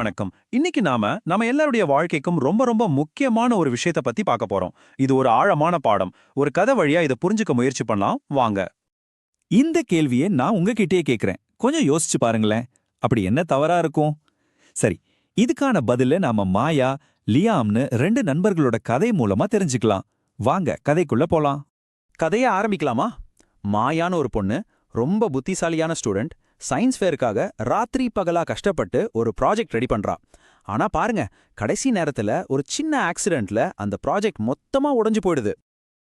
வணக்கம். இன்னைக்கு நம்ம எல்லாருடைய வாழ்க்கைக்கும் ரொம்ப ரொம்ப முக்கியமான ஒரு விஷயத்த பத்தி பார்க்க போறோம். இது ஒரு ஆழமான பாடம். ஒரு கதை வழியா இத புரிஞ்சுக்க முயற்சி பண்ணலாம் வாங்க. இந்த கேள்வியை நான் உங்ககிட்டயே கேக்குறேன். கொஞ்சம் யோசிச்சு பாருங்களேன். அப்படி என்ன தவறா இருக்கும்? சரி, இதுக்கான பதில நாம மாயா, லியாம்னு 2 நண்பர்களோட கதை மூலமா தெரிஞ்சுக்கலாம். வாங்க கதைக்குள்ள போலாம். கதைய ஆரம்பிக்கலாமா? மாயான்னு ஒரு பொண்ணு, ரொம்ப புத்திசாலியான ஸ்டூடெண்ட், சயின்ஸ் ஃபேருக்காக ராத்திரி பகலா கஷ்டப்பட்டு ஒரு ப்ராஜெக்ட் ரெடி பண்றா. ஆனா பாருங்க, கடைசி நேரத்துல ஒரு சின்ன ஆக்சிடென்ட்ல அந்த ப்ராஜெக்ட் மொத்தமா உடைஞ்சு போயிடுது.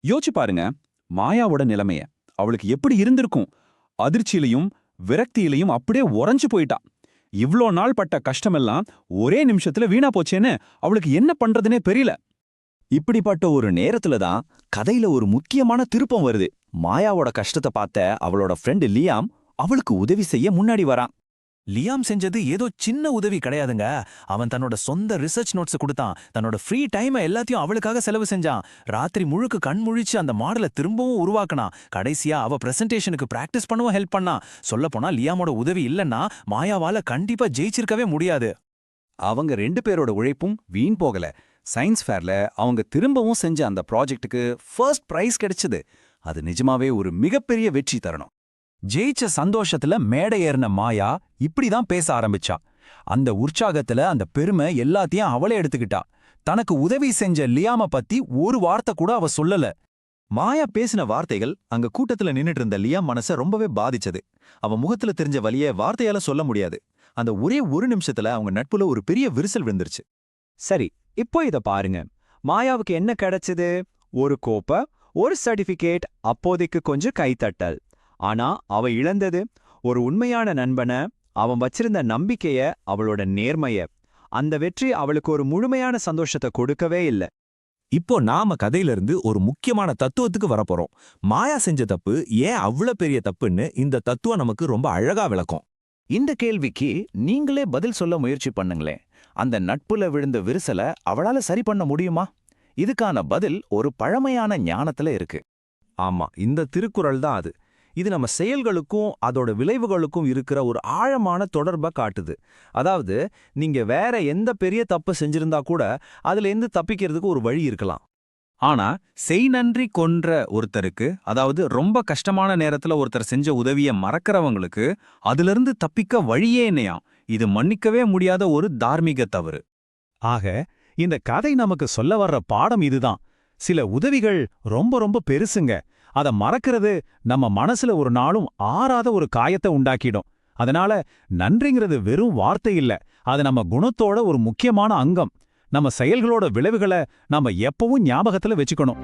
யோசிச்சு பாருங்க, மாயாவோட நிலைமைய. அவளுக்கு எப்படி இருந்திருக்கும்? அதிர்ச்சியிலையும் விரக்தியிலையும் அப்படியே உறைஞ்சு போயிட்டா. இவ்ளோ நாள் பட்ட கஷ்டமெல்லாம் ஒரே நிமிஷத்துல வீணா போச்சேன்னு அவளுக்கு என்ன பண்றதுனே தெரியல. இப்படிப்பட்ட ஒரு நேரத்துல தான் கதையில ஒரு முக்கியமான திருப்பம் வருது. மாயாவோட கஷ்டத்தை பார்த்த அவளோட ஃப்ரெண்டு லியாம் அவளுக்கு உதவி செய்ய முன்னாடி வரான். லியாம் செஞ்சது ஏதோ சின்ன உதவி கிடையாதுங்க. அவன் தன்னோட சொந்த ரிசர்ச் நோட்ஸ் கொடுத்தான். தன்னோட ஃப்ரீ டைமை எல்லாத்தையும் அவளுக்காக செலவு செஞ்சான். ராத்திரி முழுக்க கண் முழிச்சு அந்த மாடலை திரும்பவும் உருவாக்கினான். கடைசியா அவ பிரசன்டேஷனுக்கு பிராக்டிஸ் பண்ணவும் ஹெல்ப் பண்ணான். சொல்லப்போனா லியாமோட உதவி இல்லைன்னா மாயாவால கண்டிப்பா ஜெயிச்சிருக்கவே முடியாது. அவங்க 2 பேரோட உழைப்பும் வீண் போகல. சயின்ஸ் ஃபேர்ல அவங்க திரும்பவும் செஞ்ச அந்த ப்ராஜெக்ட்டுக்கு ஃபர்ஸ்ட் பிரைஸ் கிடைச்சது. அது நிஜமாவே ஒரு மிகப்பெரிய வெற்றி தரணும். ஜெயிச்ச சந்தோஷத்துல மேடை ஏறின மாயா இப்படிதான் பேச ஆரம்பிச்சா. அந்த உற்சாகத்துல அந்த பெருமை எல்லாத்தையும் அவளே எடுத்துக்கிட்டா. தனக்கு உதவி செஞ்ச லியாம பத்தி ஒரு வார்த்தை கூட அவ சொல்லல. மாயா பேசின வார்த்தைகள் அங்க கூட்டத்துல நின்னுட்டு இருந்த லியாம் மனச ரொம்பவே பாதிச்சது. அவன் முகத்துல தெரிஞ்ச வலிய வார்த்தையால சொல்ல முடியாது. அந்த ஒரே ஒரு நிமிஷத்துல அவங்க நட்புல ஒரு பெரிய விரிசல் விழுந்துருச்சு. சரி, இப்போ இத பாருங்க. மாயாவுக்கு என்ன கிடைச்சது? ஒரு கோப்பை, ஒரு சர்டிபிகேட், அப்போதைக்கு கொஞ்சம் கைத்தட்டல். ஆனா அவ இழந்தது ஒரு உண்மையான நண்பனை, அவன் வச்சிருந்த நம்பிக்கைய, அவளோட நேர்மைய. அந்த வெற்றி அவளுக்கு ஒரு முழுமையான சந்தோஷத்தை கொடுக்கவே இல்ல. இப்போ நாம கதையிலிருந்து ஒரு முக்கியமான தத்துவத்துக்கு வரப்போறோம். மாயா செஞ்ச தப்பு ஏன் அவ்வளவு பெரிய தப்புன்னு இந்த தத்துவம் நமக்கு ரொம்ப அழகா விளக்கும். இந்த கேள்விக்கு நீங்களே பதில் சொல்ல முயற்சி பண்ணுங்களேன். அந்த நட்புல விழுந்த விரிசலை அவளால சரி பண்ண முடியுமா? இதுக்கான பதில் ஒரு பழமையான ஞானத்துல இருக்கு. ஆமா, இந்த திருக்குறள் தான் அது. இது நம்ம செயல்களுக்கும் அதோட விளைவுகளுக்கும் இருக்கிற ஒரு ஆழமான தொடர்பை காட்டுது. அதாவது நீங்க வேற எந்த பெரிய தப்பு செஞ்சிருந்தா கூட அதுல இருந்து தப்பிக்கிறதுக்கு ஒரு வழி இருக்கலாம். ஆனா செய் நன்றி கொன்ற ஒருத்தருக்கு, அதாவது ரொம்ப கஷ்டமான நேரத்துல ஒருத்தர் செஞ்ச உதவியை மறக்கிறவங்களுக்கு அதிலிருந்து தப்பிக்க வழியே என்னையாம். இது மன்னிக்கவே முடியாத ஒரு தார்மீக தவறு. ஆக இந்த கதை நமக்கு சொல்ல வர்ற பாடம் இதுதான். சில உதவிகள் ரொம்ப ரொம்ப பெருசுங்க. அத மறக்கிறது நம்ம மனசுல ஒரு நாளும் ஆறாத ஒரு காயத்தை உண்டாக்கிடும். அதனால நன்றிங்கிறது வெறும் வார்த்தை இல்ல, அது நம்ம குணத்தோட ஒரு முக்கியமான அங்கம். நம்ம செயல்களோட விளைவுகளை நாம எப்பவும் ஞாபகத்துல வச்சுக்கணும்.